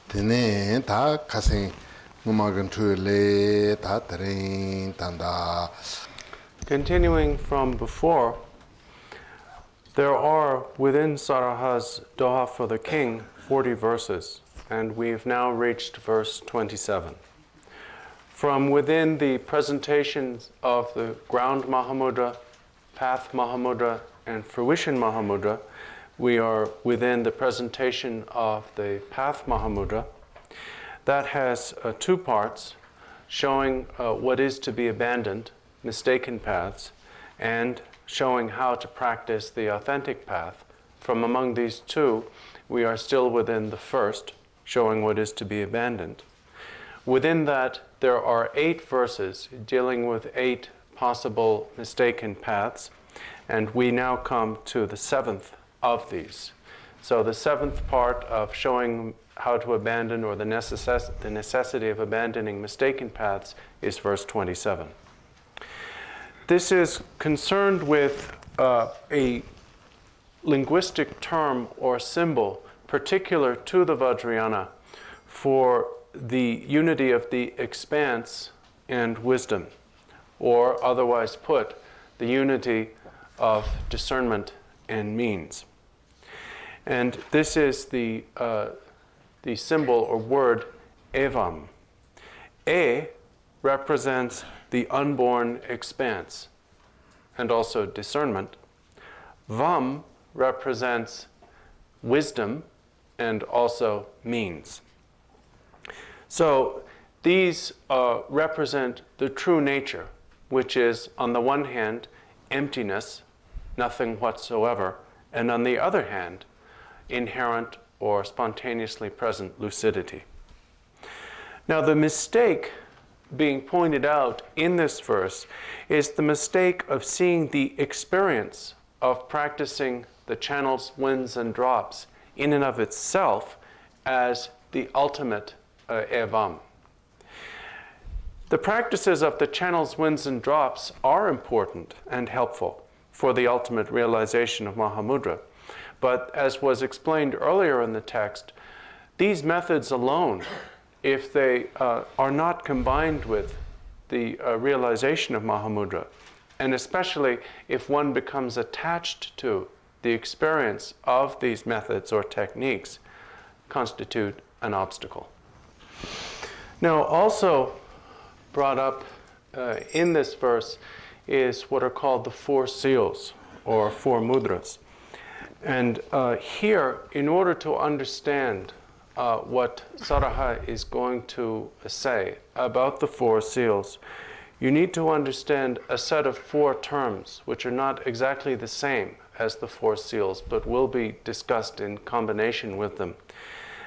Tene ta kasing ngumagan le ta tering tanda. Continuing from before, there are within Saraha's Doha for the King 40 verses, and we've now reached verse 27. From within the presentations of the ground Mahamudra, path Mahamudra, and fruition Mahamudra, we are within the presentation of the path Mahamudra. That has two parts, showing what is to be abandoned, mistaken paths, and showing how to practice the authentic path. From among these two, we are still within the first, showing what is to be abandoned. Within that, there are 8 verses dealing with 8 possible mistaken paths, and we now come to the 7th of these. So the 7th part of showing how to abandon, or the necessity of abandoning mistaken paths, is verse 27. This is concerned with a linguistic term or symbol particular to the Vajrayana for the unity of the expanse and wisdom, or otherwise put, the unity of discernment and means. And this is the symbol or word evam. E represents the unborn expanse and also discernment. Vam represents wisdom and also means. So these represent the true nature, which is, on the one hand, emptiness, nothing whatsoever, and on the other hand, inherent or spontaneously present lucidity. Now, the mistake being pointed out in this verse is the mistake of seeing the experience of practicing the channels, winds, and drops in and of itself as the ultimate evam. The practices of the channels, winds, and drops are important and helpful for the ultimate realization of Mahamudra. But as was explained earlier in the text, these methods alone, if they are not combined with the realization of Mahamudra, and especially if one becomes attached to the experience of these methods or techniques, constitute an obstacle. Now, also brought up in this verse is what are called the 4 seals, or 4 mudras. And here, in order to understand what Saraha is going to say about the 4 seals, you need to understand a set of 4 terms, which are not exactly the same as the 4 seals, but will be discussed in combination with them.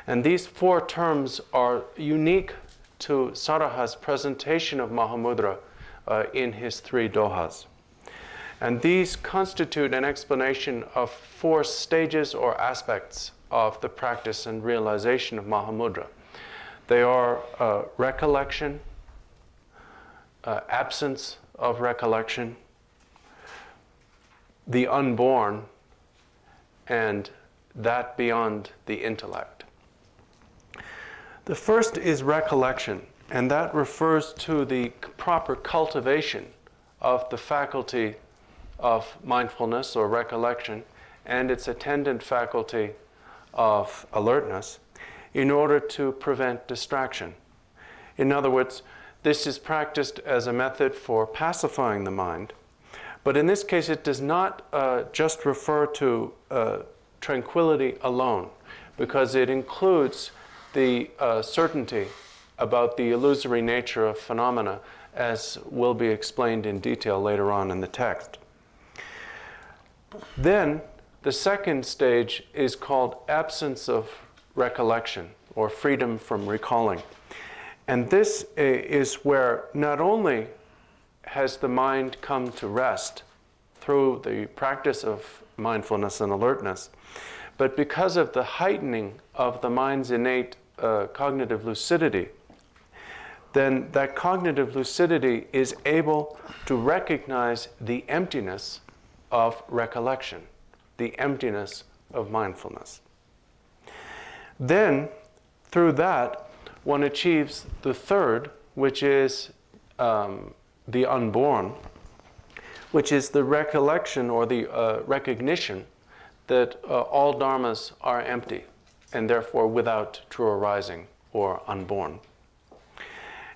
And these 4 terms are unique to Saraha's presentation of Mahamudra in his 3 dohas. And these constitute an explanation of 4 stages or aspects of the practice and realization of Mahamudra. They are recollection, absence of recollection, the unborn, and that beyond the intellect. The first is recollection, and that refers to the proper cultivation of the faculty of mindfulness or recollection and its attendant faculty of alertness in order to prevent distraction. In other words, this is practiced as a method for pacifying the mind, but in this case it does not just refer to tranquility alone, because it includes the certainty about the illusory nature of phenomena, as will be explained in detail later on in the text. Then, the second stage is called absence of recollection, or freedom from recalling. And this is where not only has the mind come to rest through the practice of mindfulness and alertness, but because of the heightening of the mind's innate cognitive lucidity, then that cognitive lucidity is able to recognize the emptiness of recollection, the emptiness of mindfulness. Then, through that, one achieves the third, which is the unborn, which is the recollection or the recognition that all dharmas are empty and therefore without true arising or unborn.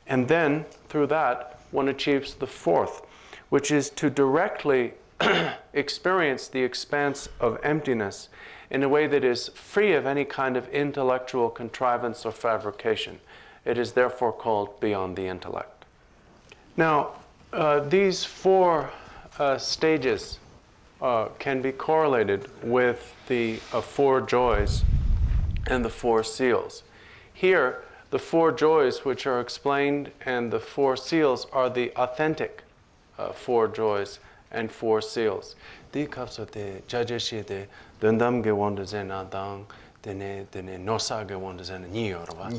And then, through that, one achieves the fourth, which is to directly experience the expanse of emptiness in a way that is free of any kind of intellectual contrivance or fabrication. It is therefore called beyond the intellect. Now, these four stages can be correlated with the four joys and the four seals. Here, the four joys which are explained and the four seals are the authentic four joys and four seals. Di kapso te jajeshi te dundam ge wonde zena dang dene nosa ge wonde zena ni yorba.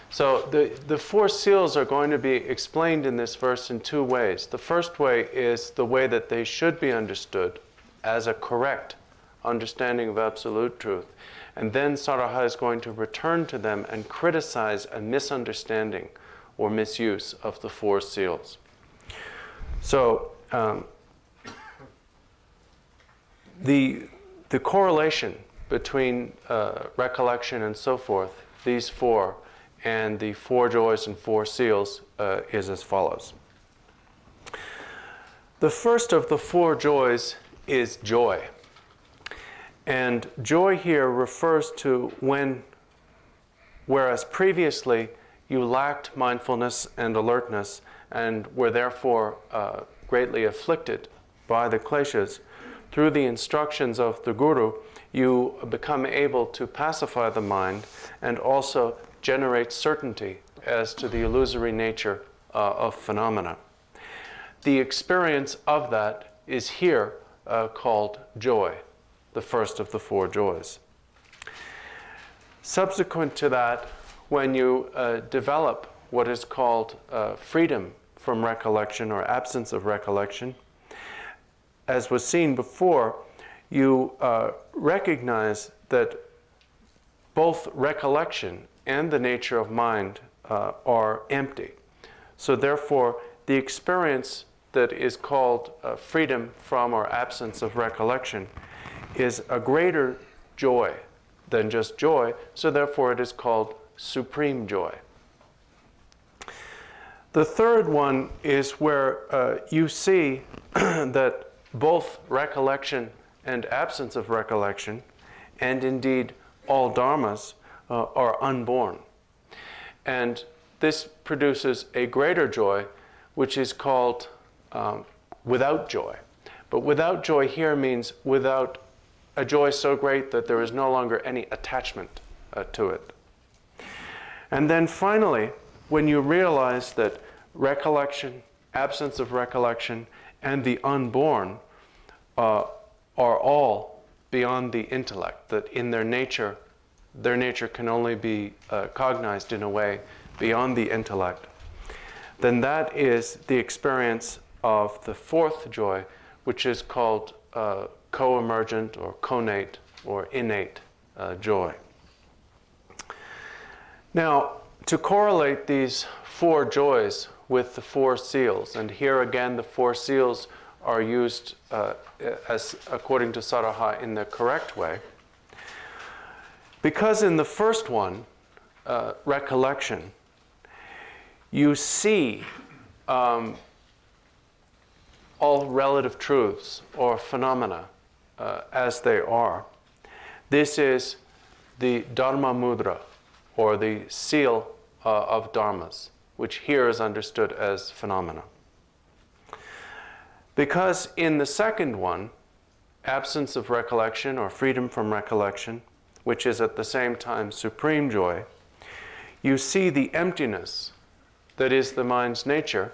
So the four seals are going to be explained in this verse in two ways. The first way is the way that they should be understood as a correct understanding of absolute truth. And then Saraha is going to return to them and criticize a misunderstanding or misuse of the four seals. So the correlation between recollection and so forth, these four, and the four joys and four seals is as follows. The first of the four joys is joy. And joy here refers to when, whereas previously you lacked mindfulness and alertness and were therefore greatly afflicted by the kleshas, through the instructions of the Guru, you become able to pacify the mind and also generate certainty as to the illusory nature of phenomena. The experience of that is here called joy, the first of the four joys. Subsequent to that, when you develop what is called freedom from recollection or absence of recollection, as was seen before, you recognize that both recollection and the nature of mind are empty. So therefore, the experience that is called freedom from or absence of recollection is a greater joy than just joy, so therefore it is called supreme joy. The third one is where you see that both recollection and absence of recollection, and indeed all dharmas, are unborn. And this produces a greater joy, which is called without joy. But without joy here means without a joy so great that there is no longer any attachment to it. And then finally, when you realize that recollection, absence of recollection, and the unborn are all beyond the intellect, that in their nature can only be cognized in a way beyond the intellect, then that is the experience of the fourth joy, which is called co-emergent or connate or innate joy. Now, to correlate these four joys with the four seals, and here again the four seals are used as according to Saraha in the correct way, because in the first one, recollection, you see all relative truths or phenomena as they are. This is the Dharma mudra, or the seal of dharmas, which here is understood as phenomena. Because in the second one, absence of recollection or freedom from recollection, which is at the same time supreme joy, you see the emptiness that is the mind's nature.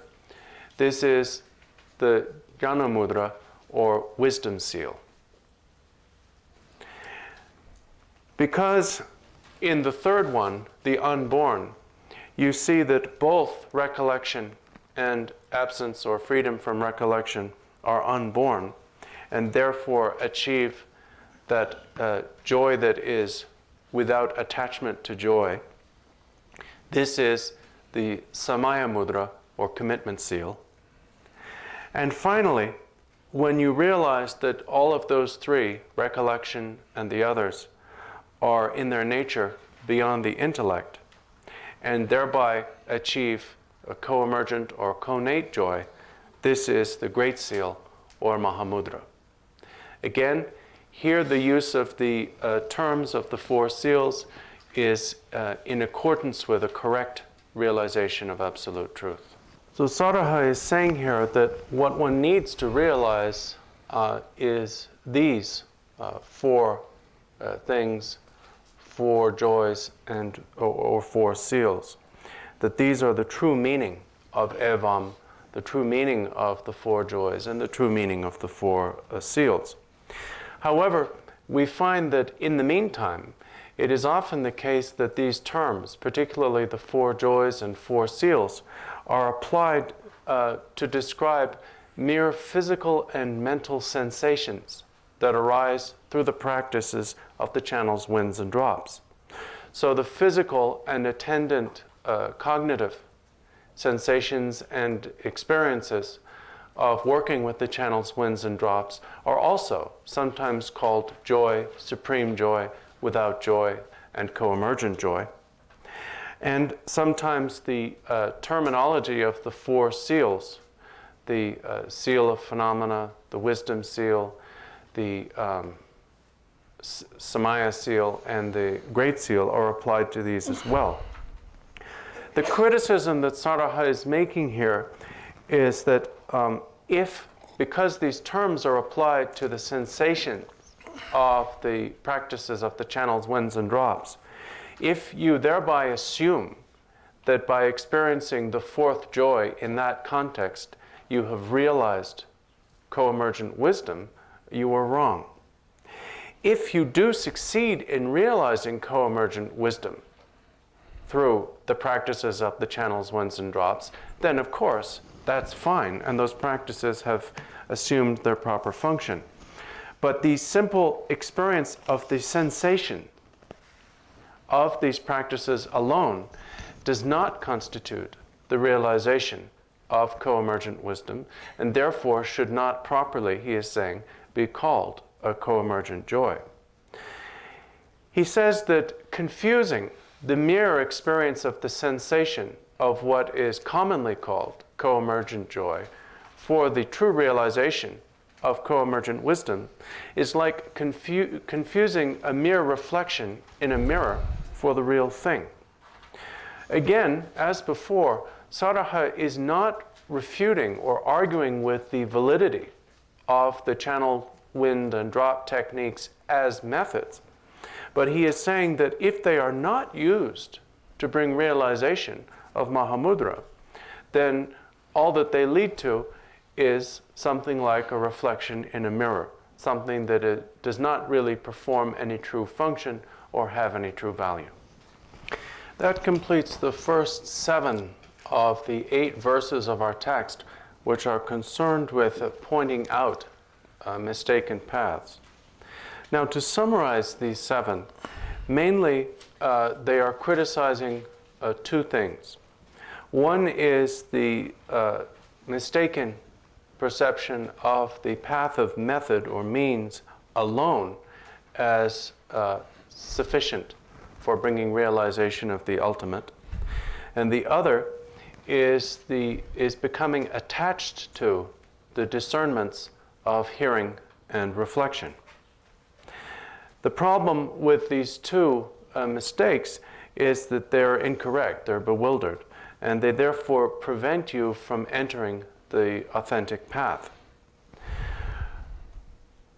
This is the Jnana mudra, or wisdom seal. Because in the third one, the unborn, you see that both recollection and absence or freedom from recollection are unborn, and therefore achieve that joy that is without attachment to joy. This is the samaya mudra, or commitment seal. And finally, when you realize that all of those three, recollection and the others, are in their nature beyond the intellect, and thereby achieve a co-emergent or connate joy, this is the Great Seal, or mahamudra. Again, here the use of the terms of the four seals is in accordance with a correct realization of absolute truth. So Saraha is saying here that what one needs to realize is these four things, four joys, and or four seals. That these are the true meaning of evam, the true meaning of the four joys, and the true meaning of the four seals. However, we find that in the meantime, it is often the case that these terms, particularly the four joys and four seals, are applied to describe mere physical and mental sensations that arise through the practices of the channels, winds, and drops. So the physical and attendant cognitive sensations and experiences of working with the channels, winds, and drops are also sometimes called joy, supreme joy, without joy, and co-emergent joy. And sometimes the terminology of the four seals, the seal of phenomena, the wisdom seal, the samaya seal, and the great seal are applied to these as well. The criticism that Saraha is making here is that because these terms are applied to the sensations of the practices of the channels, winds, and drops, if you thereby assume that by experiencing the fourth joy in that context, you have realized co-emergent wisdom, you are wrong. If you do succeed in realizing co-emergent wisdom through the practices of the channels, winds, and drops, then of course that's fine, and those practices have assumed their proper function. But the simple experience of the sensation of these practices alone does not constitute the realization of co-emergent wisdom, and therefore should not properly, he is saying, be called a co-emergent joy. He says that confusing the mere experience of the sensation of what is commonly called co-emergent joy for the true realization of co-emergent wisdom is like confusing a mere reflection in a mirror for the real thing. Again, as before, Saraha is not refuting or arguing with the validity of the channel, wind, and drop techniques as methods, but he is saying that if they are not used to bring realization of mahamudra, then all that they lead to is something like a reflection in a mirror, something that it does not really perform any true function or have any true value. That completes the first 7 of the 8 verses of our text, which are concerned with pointing out mistaken paths. Now, to summarize these 7, mainly they are criticizing 2 things. One is the mistaken perception of the path of method or means alone as sufficient for bringing realization of the ultimate. And the other is becoming attached to the discernments of hearing and reflection. The problem with these 2 mistakes is that they're incorrect, they're bewildered, and they therefore prevent you from entering the authentic path.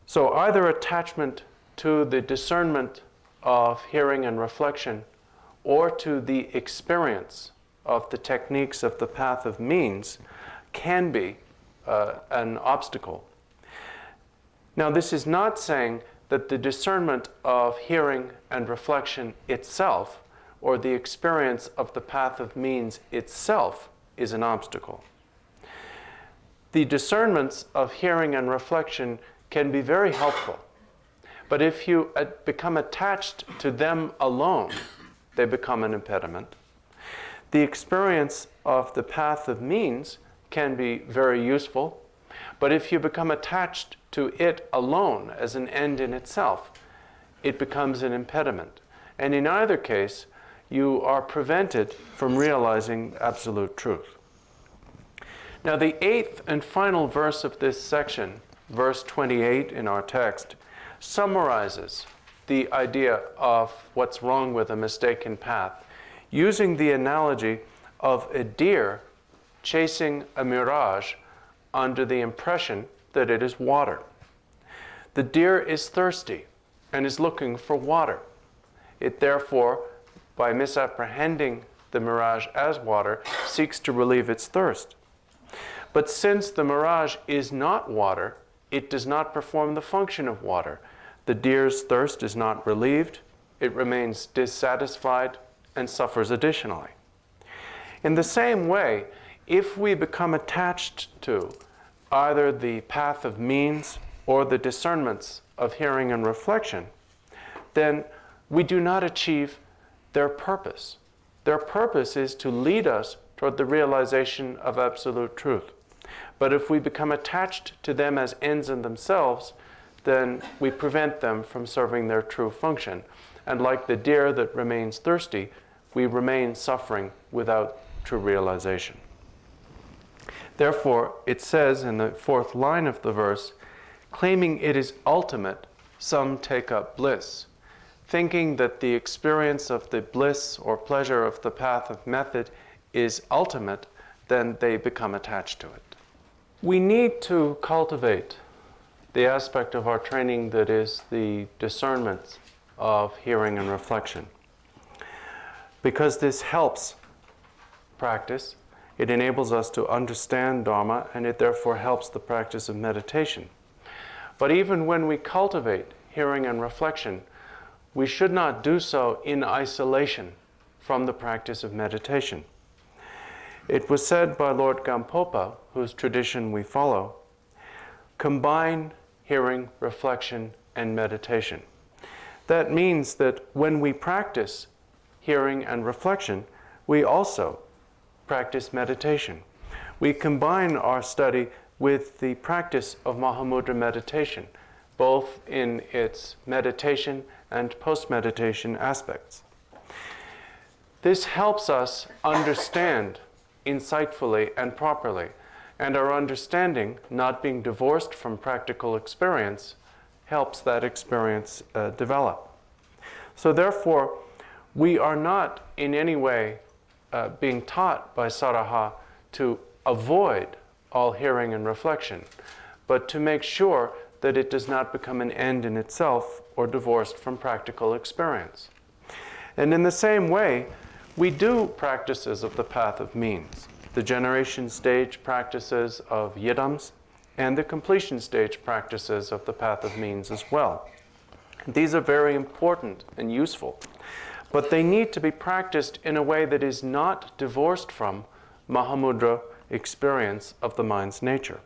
So either attachment to the discernment of hearing and reflection, or to the experience of the techniques of the path of means, can be an obstacle. Now, this is not saying that the discernment of hearing and reflection itself, or the experience of the path of means itself, is an obstacle. The discernments of hearing and reflection can be very helpful, But if you become attached to them alone, they become an impediment. The experience of the path of means can be very useful, but if you become attached to it alone as an end in itself, it becomes an impediment. And in either case, you are prevented from realizing absolute truth. Now, the 8th and final verse of this section, verse 28 in our text, summarizes the idea of what's wrong with a mistaken path, using the analogy of a deer chasing a mirage under the impression that it is water. The deer is thirsty and is looking for water. It therefore, by misapprehending the mirage as water, seeks to relieve its thirst. But since the mirage is not water, it does not perform the function of water. The deer's thirst is not relieved, it remains dissatisfied and suffers additionally. In the same way, if we become attached to either the path of means or the discernments of hearing and reflection, then we do not achieve their purpose. Their purpose is to lead us toward the realization of absolute truth. But if we become attached to them as ends in themselves, then we prevent them from serving their true function. And like the deer that remains thirsty, we remain suffering without true realization. Therefore, it says in the 4th line of the verse, claiming it is ultimate, some take up bliss. Thinking that the experience of the bliss or pleasure of the path of method is ultimate, then they become attached to it. We need to cultivate the aspect of our training that is the discernment of hearing and reflection, because this helps practice. It enables us to understand Dharma, and it therefore helps the practice of meditation. But even when we cultivate hearing and reflection, we should not do so in isolation from the practice of meditation. It was said by Lord Gampopa, whose tradition we follow, combine hearing, reflection, and meditation. That means that when we practice hearing and reflection, we also practice meditation. We combine our study with the practice of mahamudra meditation, both in its meditation and post-meditation aspects. This helps us understand insightfully and properly, and our understanding, not being divorced from practical experience, helps that experience develop. So therefore, we are not in any way being taught by Saraha to avoid all hearing and reflection, but to make sure that it does not become an end in itself or divorced from practical experience. And in the same way, we do practices of the path of means, the generation stage practices of yidams, and the completion stage practices of the path of means as well. These are very important and useful, but they need to be practiced in a way that is not divorced from mahamudra experience of the mind's nature.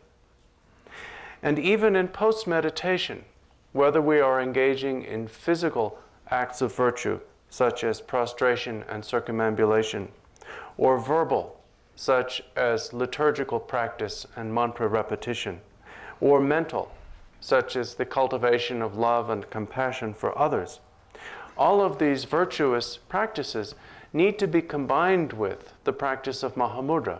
And even in post-meditation, whether we are engaging in physical acts of virtue, such as prostration and circumambulation, or verbal, such as liturgical practice and mantra repetition, or mental, such as the cultivation of love and compassion for others, all of these virtuous practices need to be combined with the practice of mahamudra,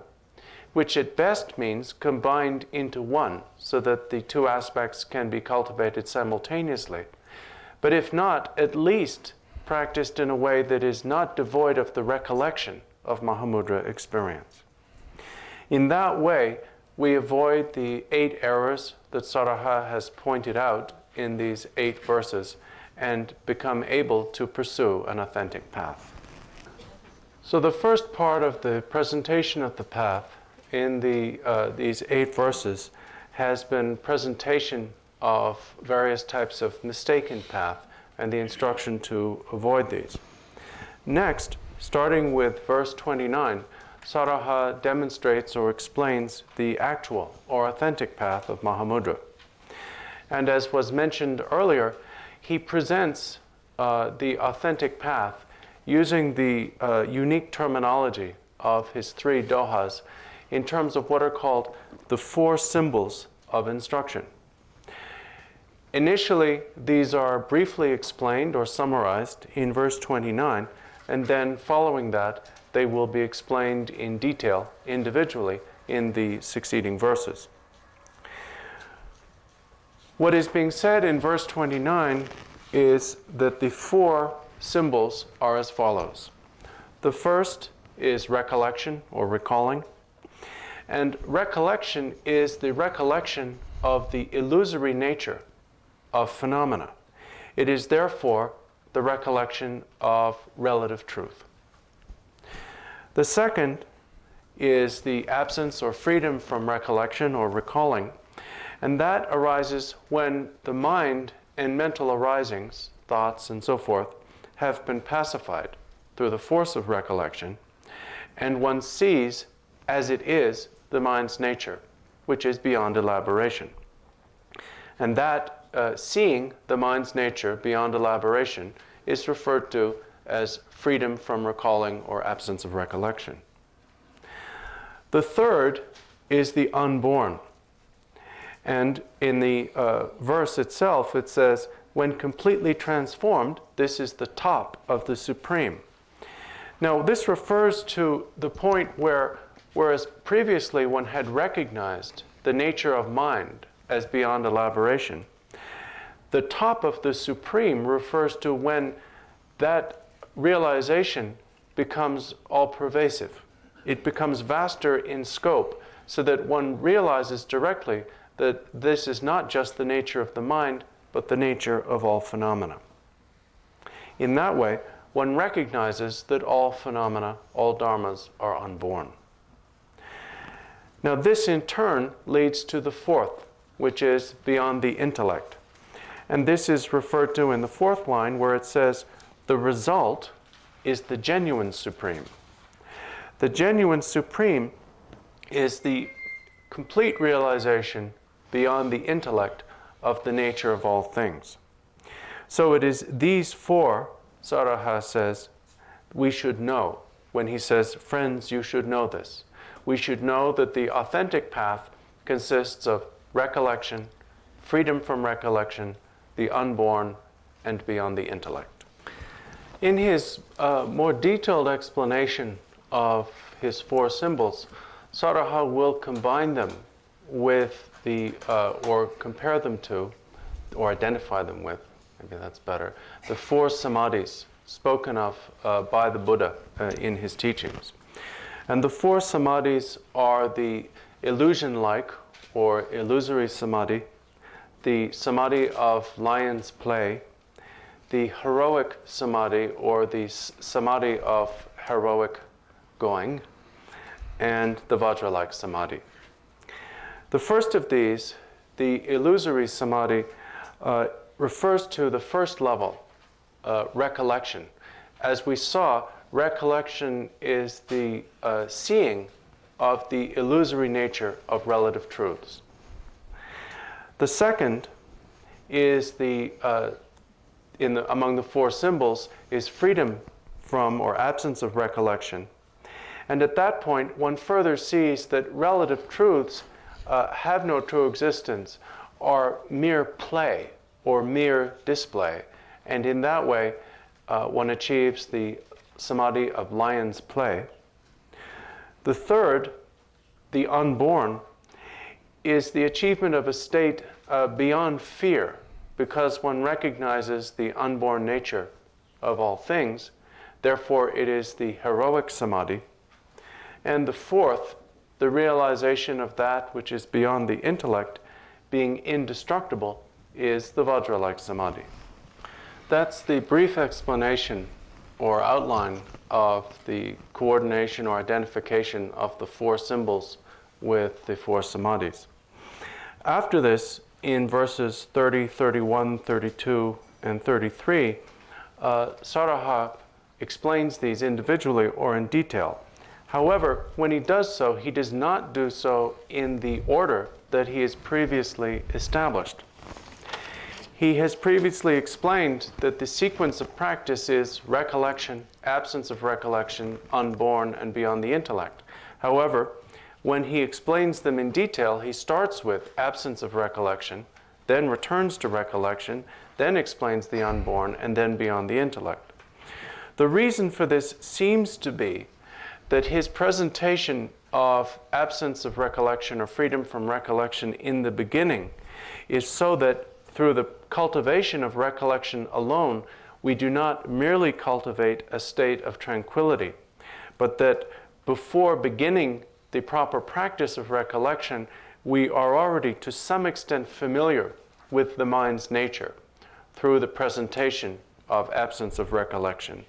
which at best means combined into one, so that the two aspects can be cultivated simultaneously. But if not, at least practiced in a way that is not devoid of the recollection of mahamudra experience. In that way, we avoid the 8 errors that Saraha has pointed out in these 8 verses and become able to pursue an authentic path. So the first part of the presentation of the path in these 8 verses has been presentation of various types of mistaken path and the instruction to avoid these. Next, starting with verse 29, Saraha demonstrates or explains the actual or authentic path of mahamudra. And as was mentioned earlier, he presents the authentic path using the unique terminology of his 3 dohas in terms of what are called the 4 symbols of instruction. Initially, these are briefly explained or summarized in verse 29, and then following that, they will be explained in detail individually in the succeeding verses. What is being said in verse 29 is that the 4 symbols are as follows. The first is recollection or recalling. And recollection is the recollection of the illusory nature of phenomena. It is therefore the recollection of relative truth. The second is the absence or freedom from recollection or recalling, and that arises when the mind and mental arisings, thoughts and so forth, have been pacified through the force of recollection, and one sees as it is the mind's nature, which is beyond elaboration. And that seeing the mind's nature beyond elaboration is referred to as freedom from recalling or absence of recollection. The third is the unborn. And in the verse itself, it says, when completely transformed, this is the top of the supreme. Now, this refers to the point where, whereas previously one had recognized the nature of mind as beyond elaboration, the top of the supreme refers to when that realization becomes all-pervasive. It becomes vaster in scope, so that one realizes directly that this is not just the nature of the mind, but the nature of all phenomena. In that way, one recognizes that all phenomena, all dharmas, are unborn. Now this in turn leads to the fourth, which is beyond the intellect. And this is referred to in the 4th line where it says, the result is the genuine supreme. The genuine supreme is the complete realization beyond the intellect of the nature of all things. So it is these 4, Saraha says, we should know. When he says, friends, you should know this. We should know that the authentic path consists of recollection, freedom from recollection, the unborn, and beyond the intellect. In his more detailed explanation of his 4 symbols, Saraha will combine them with the, or compare them to, or identify them with, maybe that's better, the 4 samadhis spoken of by the Buddha in his teachings. And the 4 samadhis are the illusion-like or illusory samadhi, the samadhi of lion's play, the heroic samadhi or the samadhi of heroic going, and the vajra-like samadhi. The first of these, the illusory samadhi, refers to the first level, recollection. As we saw, recollection is the seeing of the illusory nature of relative truths. The second is among the 4 symbols, is freedom from or absence of recollection. And at that point, one further sees that relative truths have no true existence, are mere play or mere display. And in that way, one achieves the samadhi of lion's play. The third, the unborn, is the achievement of a state beyond fear, because one recognizes the unborn nature of all things. Therefore, it is the heroic samadhi. And the fourth, the realization of that which is beyond the intellect, being indestructible, is the vajra-like samadhi. That's the brief explanation or outline of the coordination or identification of the 4 symbols with the 4 samadhis. After this, in verses 30, 31, 32, and 33, Saraha explains these individually or in detail. However, when he does so, he does not do so in the order that he has previously established. He has previously explained that the sequence of practice is recollection, absence of recollection, unborn, and beyond the intellect. However, when he explains them in detail, he starts with absence of recollection, then returns to recollection, then explains the unborn, and then beyond the intellect. The reason for this seems to be that his presentation of absence of recollection or freedom from recollection in the beginning is so that through the cultivation of recollection alone, we do not merely cultivate a state of tranquility, but that before beginning the proper practice of recollection, we are already to some extent familiar with the mind's nature through the presentation of absence of recollection.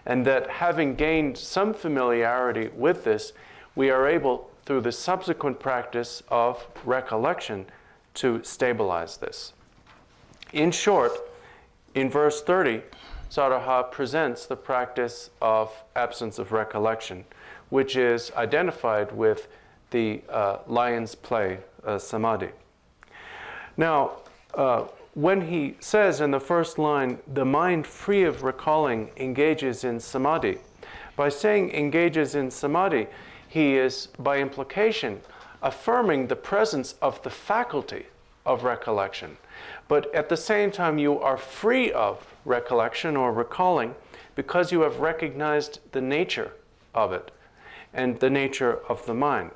And that having gained some familiarity with this, we are able, through the subsequent practice of recollection, to stabilize this. In short, in verse 30, Saraha presents the practice of absence of recollection, which is identified with the lion's play samadhi. Now, when he says in the first line, the mind free of recalling engages in samadhi, by saying engages in samadhi, he is, by implication, affirming the presence of the faculty of recollection. But at the same time, you are free of recollection or recalling because you have recognized the nature of it and the nature of the mind.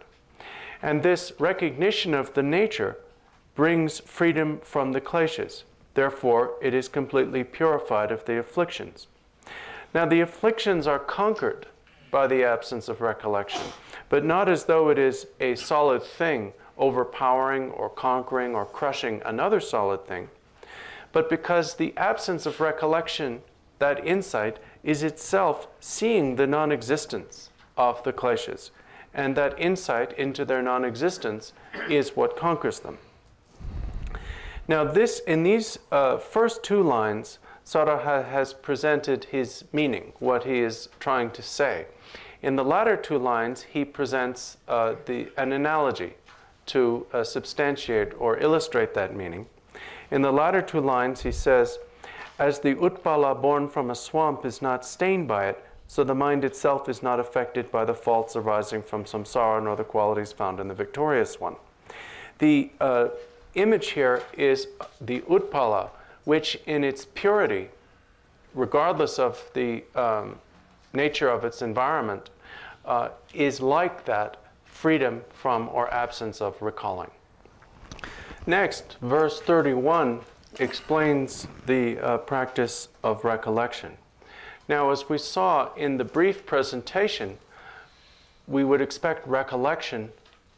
And this recognition of the nature brings freedom from the kleshas. Therefore, it is completely purified of the afflictions. Now, the afflictions are conquered by the absence of recollection, but not as though it is a solid thing overpowering or conquering or crushing another solid thing, but because the absence of recollection, that insight, is itself seeing the non-existence of the kleshas, and that insight into their non-existence is what conquers them. Now, in these first two lines, Saraha has presented his meaning, what he is trying to say. In the latter two lines, he presents an analogy to substantiate or illustrate that meaning. In the latter two lines, he says, as the utpala born from a swamp is not stained by it, so the mind itself is not affected by the faults arising from samsara nor the qualities found in the victorious one. The image here is the utpala, which in its purity, regardless of the nature of its environment, is like that freedom from or absence of recalling. Next, verse 31 explains the practice of recollection. Now, as we saw in the brief presentation, we would expect recollection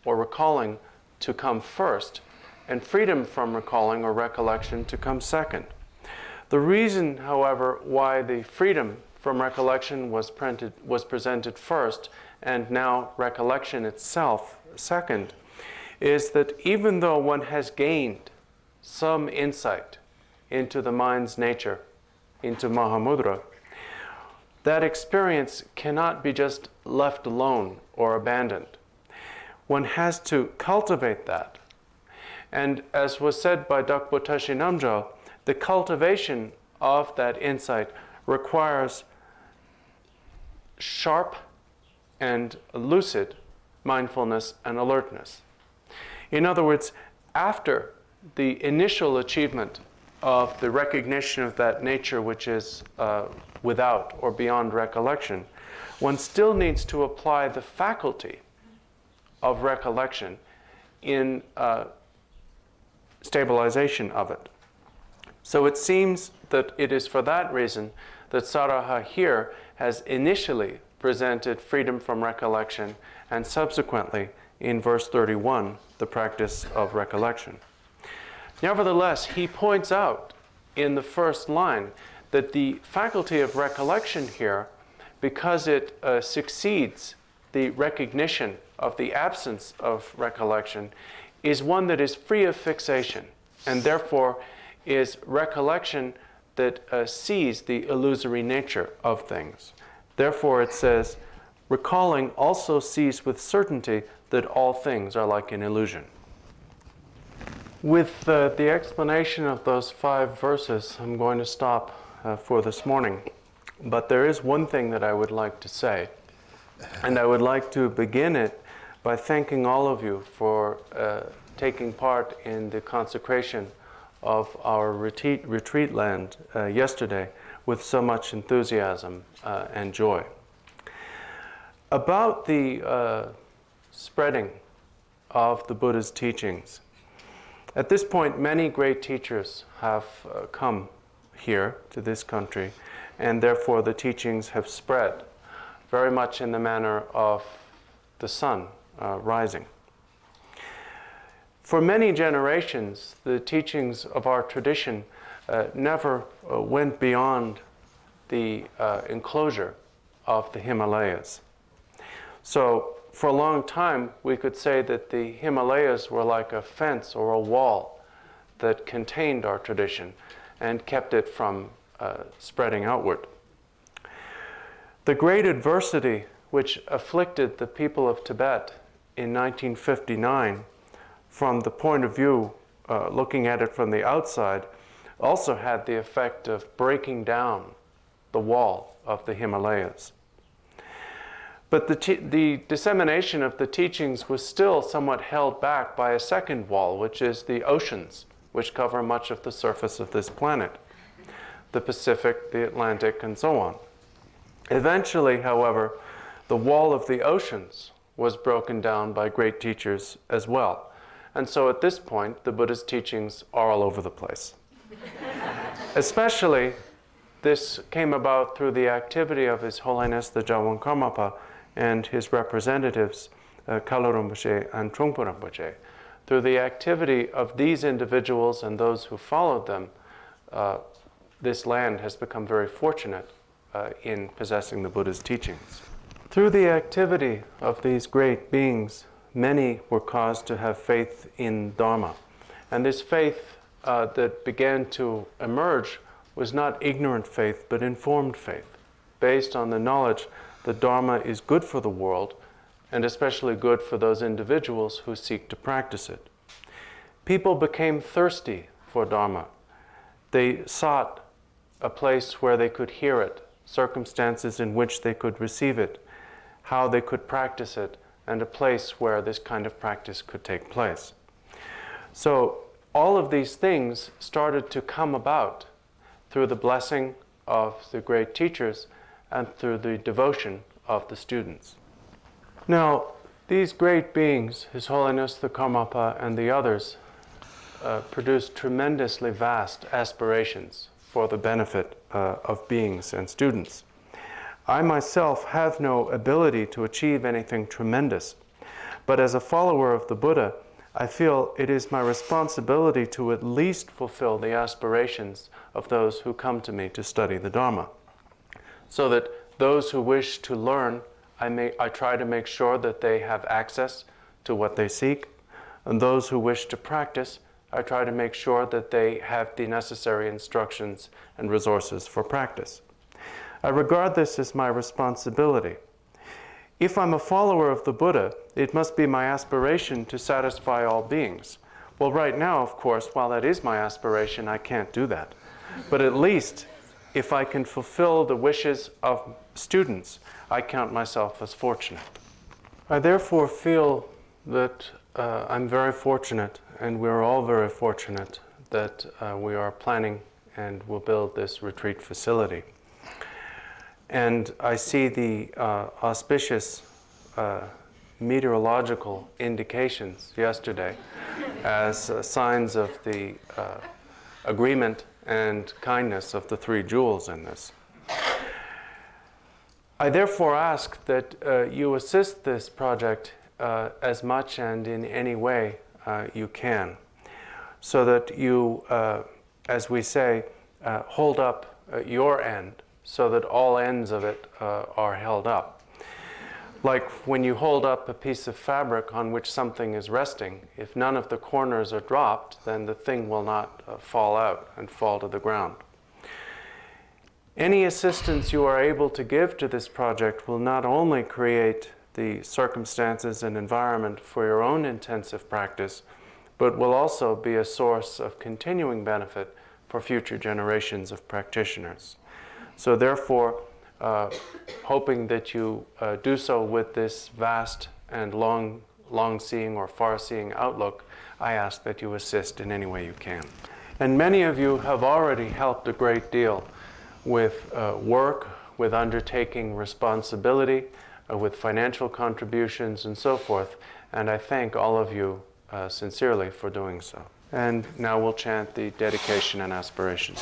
or recalling to come first, and freedom from recalling or recollection to come second. The reason, however, why the freedom from recollection was presented first, and now recollection itself second, is that even though one has gained some insight into the mind's nature, into mahamudra, that experience cannot be just left alone or abandoned. One has to cultivate that. And as was said by Dakpo Tashi Namjal, the cultivation of that insight requires sharp and lucid mindfulness and alertness. In other words, after the initial achievement of the recognition of that nature which is without or beyond recollection, one still needs to apply the faculty of recollection in stabilization of it. So it seems that it is for that reason that Saraha here has initially presented freedom from recollection and subsequently, in verse 31, the practice of recollection. Nevertheless, he points out in the first line that the faculty of recollection here, because it succeeds the recognition of the absence of recollection, is one that is free of fixation, and therefore is recollection that sees the illusory nature of things. Therefore, it says, recalling also sees with certainty that all things are like an illusion. With the explanation of those 5 verses, I'm going to stop for this morning. But there is one thing that I would like to say, and I would like to begin it by thanking all of you for taking part in the consecration of our retreat land yesterday with so much enthusiasm and joy. About the spreading of the Buddha's teachings. At this point, many great teachers have come here to this country, and therefore the teachings have spread very much in the manner of the sun rising. For many generations, the teachings of our tradition never went beyond the enclosure of the Himalayas. So for a long time, we could say that the Himalayas were like a fence or a wall that contained our tradition and kept it from spreading outward. The great adversity which afflicted the people of Tibet in 1959, from the point of view, looking at it from the outside, also had the effect of breaking down the wall of the Himalayas. But the dissemination of the teachings was still somewhat held back by a second wall, which is the oceans, which cover much of the surface of this planet, the Pacific, the Atlantic, and so on. Eventually, however, the wall of the oceans was broken down by great teachers as well. And so at this point, the Buddha's teachings are all over the place. Especially, this came about through the activity of His Holiness the Jawan Karmapa and his representatives, Kalo Rinpoche and Thrangu Rinpoche. Through the activity of these individuals and those who followed them, this land has become very fortunate in possessing the Buddha's teachings. Through the activity of these great beings, many were caused to have faith in Dharma. And this faith that began to emerge was not ignorant faith, but informed faith, based on the knowledge that Dharma is good for the world, and especially good for those individuals who seek to practice it. People became thirsty for Dharma. They sought a place where they could hear it, circumstances in which they could receive it, how they could practice it, and a place where this kind of practice could take place. So all of these things started to come about through the blessing of the great teachers and through the devotion of the students. Now, these great beings, His Holiness the Karmapa and the others, produced tremendously vast aspirations for the benefit of beings and students. I myself have no ability to achieve anything tremendous, but as a follower of the Buddha, I feel it is my responsibility to at least fulfill the aspirations of those who come to me to study the Dharma. So that those who wish to learn, I try to make sure that they have access to what they seek. And those who wish to practice, I try to make sure that they have the necessary instructions and resources for practice. I regard this as my responsibility. If I'm a follower of the Buddha, it must be my aspiration to satisfy all beings. Well, right now, of course, while that is my aspiration, I can't do that. But at least, if I can fulfill the wishes of students, I count myself as fortunate. I therefore feel that I'm very fortunate, and we're all very fortunate, that we are planning and will build this retreat facility. And I see the auspicious meteorological indications yesterday as signs of the agreement and kindness of the 3 jewels in this. I therefore ask that you assist this project as much and in any way you can, so that you, as we say, hold up your end, so that all ends of it are held up. Like when you hold up a piece of fabric on which something is resting, if none of the corners are dropped, then the thing will not fall out and fall to the ground. Any assistance you are able to give to this project will not only create the circumstances and environment for your own intensive practice, but will also be a source of continuing benefit for future generations of practitioners. So therefore, hoping that you do so with this vast and long-seeing or far-seeing outlook, I ask that you assist in any way you can. And many of you have already helped a great deal with work, with undertaking responsibility, with financial contributions and so forth. And I thank all of you sincerely for doing so. And now we'll chant the dedication and aspiration.